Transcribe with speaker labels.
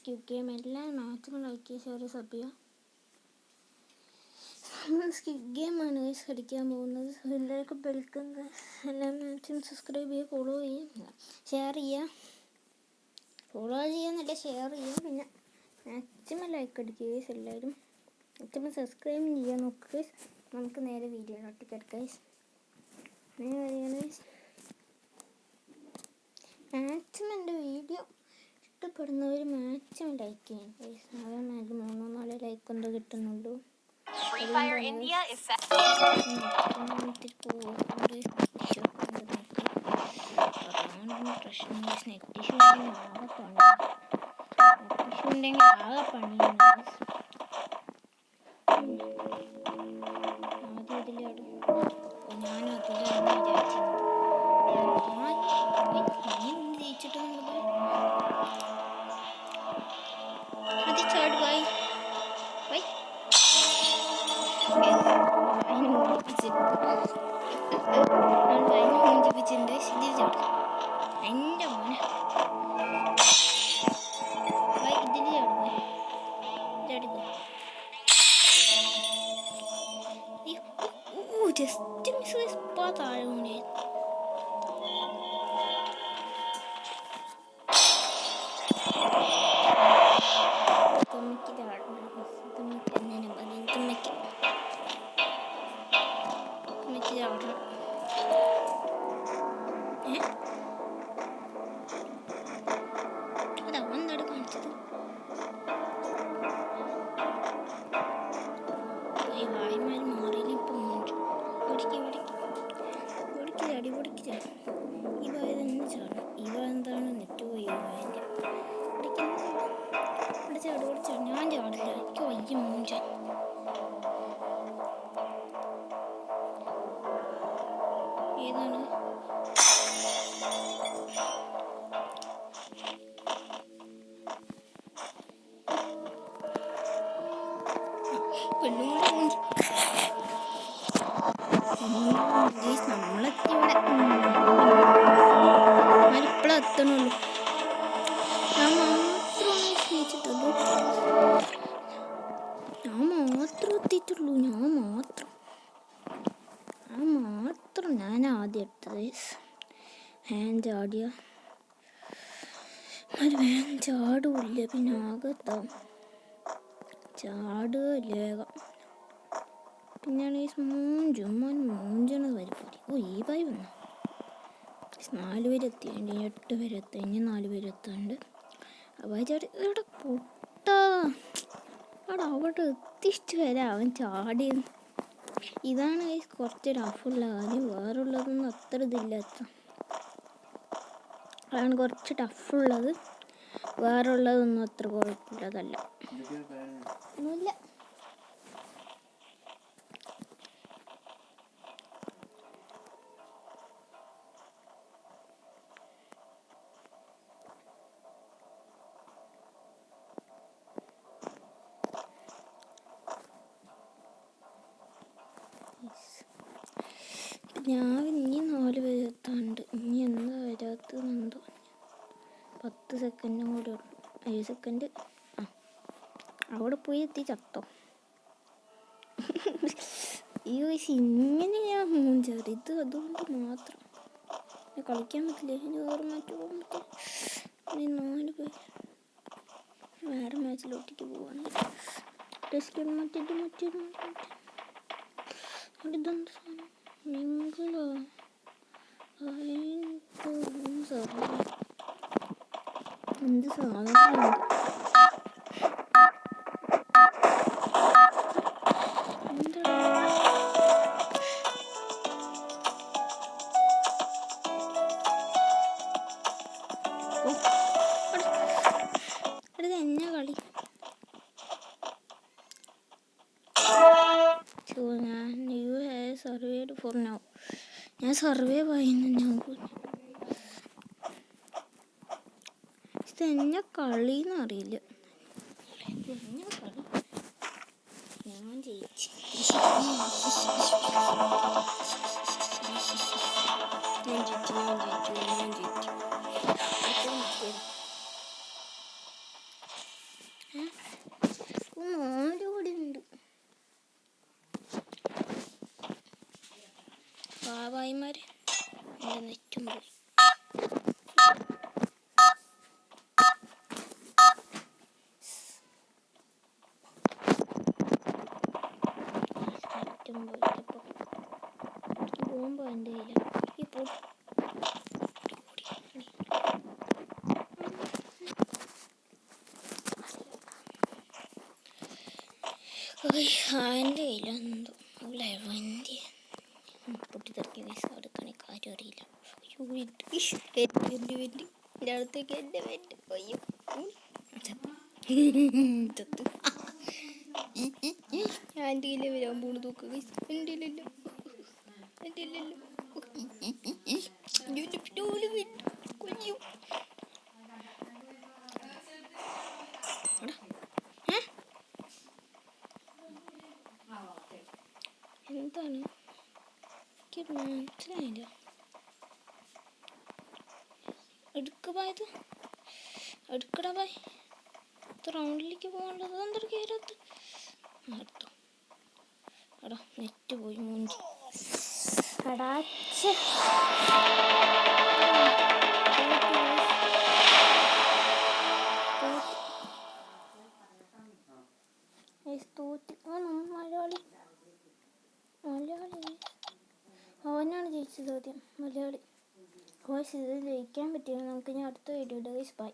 Speaker 1: Skip game എല്ലാം maximum like ചെയ്യുക, share ചെയ്യുക, സബ് ചെയ്യുക. നമ്മൾ സ്കിപ്പ് ഗെയിമാണ് ഗൈസ് കളിക്കാൻ പോകുന്നത്. എല്ലാവർക്കും വെൽക്കം. എല്ലാം മാക്സിമം സബ്സ്ക്രൈബ് ചെയ്യുക, ഫോളോ ചെയ്യുക, ഷെയർ ചെയ്യുക. ഫോളോ ചെയ്യാന്നല്ല, ഷെയർ ചെയ്യുക. പിന്നെ മാക്സിമം ലൈക്ക് അടിക്കുക ഗൈസ്. എല്ലാവരും മാക്സിമം സബ്സ്ക്രൈബ് ചെയ്യാൻ നോക്കുക ഗൈസ്. നമുക്ക് നേരെ വീഡിയോയിലോട്ട് കിടക്കാം ഗൈസ്. മാക്സിമം എൻ്റെ വീഡിയോ ഇഷ്ടപ്പെടുന്നവർ മാക്സിമം ലൈക്ക് ചെയ്യും ഗൈസ്. അതേമാതിരി 3-4 ലൈക്ക് എന്തോ കിട്ടുന്നുള്ളൂ. പ്രശ്നം നെറ്റ് ഇഷ്യൂ ഉണ്ടെങ്കിൽ ആകെ പണിയാണ്. ആദ്യം ഇതിലാടും ഞാനും അതിലാണ് വിചാരിച്ചത്. ജയിച്ചിട്ടൊന്നുമില്ല. അത് ചാട് ബൈ ബൈ. മൂഞ്ചിപ്പിച്ചിട്ടുണ്ട്. ഇതിൽ ചാടും എൻ്റെ മോനെ. ബൈ ഇതിൽ ചാടും ബൈ ചാടിക്കോ. ജസ്റ്റ് മിസ് ഇപ്പാ താഴെ വീണേ. അതെന്താണ് കാണിച്ചത്? ഈ വായ്മാര് മാറിയില്ല. ഇപ്പം ചാടി പൊടിക്ക് ചാടി. ഈ വായ തന്നെ ചാടും. ഈ വായ എന്താണ് നെറ്റ് പോയി വായൻ്റെ ഇവിടെ ചാടി പൊടിച്ചാണ്. ഞാൻ ചാടില്ല, എനിക്ക് വയ്യ മൂഞ്ച. ഏതാണ് നമ്മളെത്തി ഇവിടെ. ഞാനിപ്പോഴും എത്തണുള്ളൂ. ഞാൻ മാത്രമാണ് സ്നേഹിച്ചിട്ടുള്ളൂ. ഞാൻ മാത്രം എത്തിയിട്ടുള്ളൂ. ഞാൻ ആദ്യം എടുത്തത് വേഗം ചാടിയ വേഗം ചാടില്ല. പിന്നെ ആകത്താവും ചാടുക വേഗം. പിന്നെയാണ് ഈ മൂഞ്ചണത് പരിപാടി. ഈ പായി വന്നു. 4 പേര് എത്തിയുണ്ട്. 8 പേര് എത്തി. ഇനി 4 പേര് എത്താണ്ട്. അപ്പോൾ ചാടി ഇവിടെ പൊട്ടാ അവിടെ എത്തിച്ചിട്ട് വരാം. അവൻ ചാടി. ഇതാണ് കുറച്ച് ടഫുള്ള കാര്യം. വേറുള്ളതൊന്നും അത്ര ഇതില്ലാത്ത അതാണ് കുറച്ച് ടഫുള്ളത്. വേറുള്ളതൊന്നും അത്ര കുഴപ്പമില്ലതല്ല. ഒന്നുമില്ല. ഞാൻ ഇനി 4 പേര് എത്താണ്ട്. ഇനി എന്താ വരാത്തതെന്തോ. 10 സെക്കൻഡും കൂടെ ഉള്ളു. 7 സെക്കൻഡ്. അവിടെ പോയി എത്തി ചത്തോ. ഈ വയസ്സ് ഇങ്ങനെ ഞാൻ മൂഞ്ചാറ്. ഇത് അതുകൊണ്ട് മാത്രം കളിക്കാൻ പറ്റില്ല. ഇനി വേറെ മാറ്റി പോകാൻ പറ്റില്ല. ഇനി 4 പേര് വേറെ മാച്ചിലോട്ടേക്ക് പോവാണ്. ടെസ്റ്റ് മറ്റേത് ഇതെന്ത് സാധനം? നിങ്ങളോ എന്ത് സാധനം? എന്നാ കളി? Surveyed for now. ഞാൻ സർവേ പറയുന്നു. ഇതെന്നാ കളിന്ന് അറിയില്ല. ഞാൻ ജയിച്ചു. പോകുമ്പോൾ എൻ്റെ കയ്യില ഈ എൻ്റെ കയ്യിലെന്തോ ലെവൻ്റെ പൊട്ടിത്തെറിക്കിയ പൈസ എടുക്കണേ കാര്യം അറിയില്ല. അയ്യോ എൻ്റെ വെൻ്റ് എൻ്റെ അടുത്തേക്ക് എൻ്റെ വെൻ്റ് അയ്യോ ചത്ത് ഞാൻ എൻ്റെ കയ്യിലെ വരാൻ പോണ് നോക്കുക ഗൈസ്. എൻ്റെ ഇല്ലല്ലോ എൻ്റെ ഇല്ലല്ലോ കൊയ്യോ എന്താണ് എനിക്ക് മനസ്സിലായില്ല. എടുക്കത് എടുക്കടാ ബായ്. ഇത് റൗണ്ടിലേക്ക് പോകേണ്ടത് എന്തൊരു കയറത്ത് എടുത്തു. എടാ നെറ്റ് പോയി മൂഞ്ചി എടാച്ച് തോറ്റി. മലയാളി അവനാണ് ജയിച്ചത് ആദ്യം. മലയാളി. ഇത് ജയിക്കാൻ പറ്റില്ല. നമുക്ക് ഇനി അടുത്ത വീഡിയോ. Guys bye.